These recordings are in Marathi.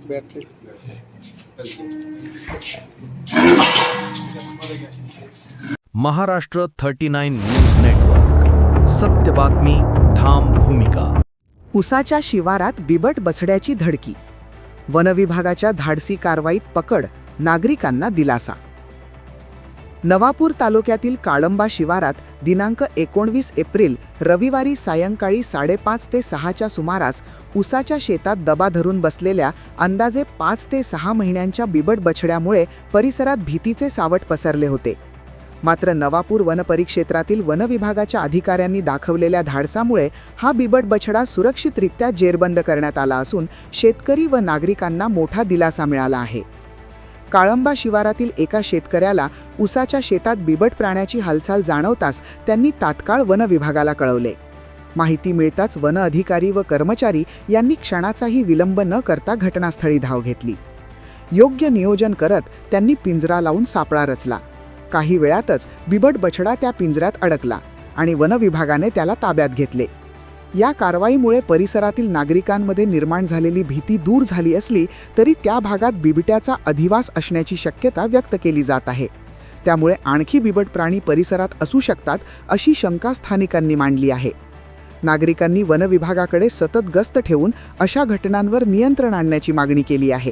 बॅटरी महाराष्ट्र 39 न्यूज नेटवर्क, सत्य बातमी, ठाम भूमिका. उसाच्या शिवारात बिबट बछड्याची धडकी. वनविभागाच्या धाडसी कारवाईत पकड, नागरिकांना दिलासा. नवापूर तालुक्यातील काळंबा शिवारात दिनांक 19 एप्रिल रविवारी सायंकाळी 5:30 ते 6च्या सुमारास उसाच्या शेतात दबा धरून बसलेल्या अंदाजे 5 ते 6 महिन्यांच्या बिबट बछड्यामुळे परिसरात भीतीचे सावट पसरले होते. मात्र नवापूर वनपरिक्षेत्रातील वनविभागाच्या अधिकाऱ्यांनी दाखवलेल्या धाडसामुळे हा बिबट बछडा सुरक्षितरित्या जेरबंद करण्यात आला असून शेतकरी व नागरिकांना मोठा दिलासा मिळाला आहे. काळंबा शिवारातील एका शेतकऱ्याला उसाच्या शेतात बिबट प्राण्याची हालचाल जाणवताच त्यांनी तात्काळ वनविभागाला कळवले. माहिती मिळताच वन अधिकारी व कर्मचारी यांनी क्षणाचाही विलंब न करता घटनास्थळी धाव घेतली. योग्य नियोजन करत त्यांनी पिंजरा लावून सापळा रचला. काही वेळातच बिबट बछडा त्या पिंजऱ्यात अडकला आणि वनविभागाने त्याला ताब्यात घेतले. या कारवाईमुळे परिसरातील नागरिकांमध्ये निर्माण झालेली भीती दूर झाली असली तरी त्या भागात बिबट्याचा अधिवास असण्याची शक्यता व्यक्त केली जात आहे. त्यामुळे आणखी बिबट प्राणी परिसरात असू शकतात अशी शंका स्थानिकांनी मांडली आहे. नागरिकांनी वनविभागाकडे सतत गस्त ठेवून अशा घटनांवर नियंत्रण आणण्याची मागणी केली आहे.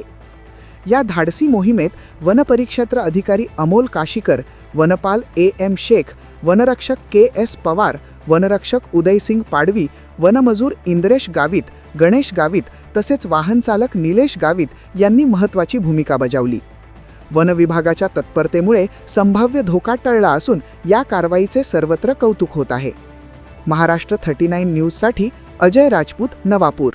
या धाडसी मोहिमेत वनपरिक्षेत्र अधिकारी अमोल काशीकर, वनपाल AM शेख, वनरक्षक KS पवार, वनरक्षक उदयसिंग पाडवी, वनमजूर इंद्रेश गावित, गणेश गावित तसेच वाहनचालक निलेश गावित यांनी महत्त्वाची भूमिका बजावली. वनविभागाच्या तत्परतेमुळे संभाव्य धोका टळला असून या कारवाईचे सर्वत्र कौतुक होत आहे. महाराष्ट्र 39 न्यूजसाठी अजय राजपूत, नवापूर.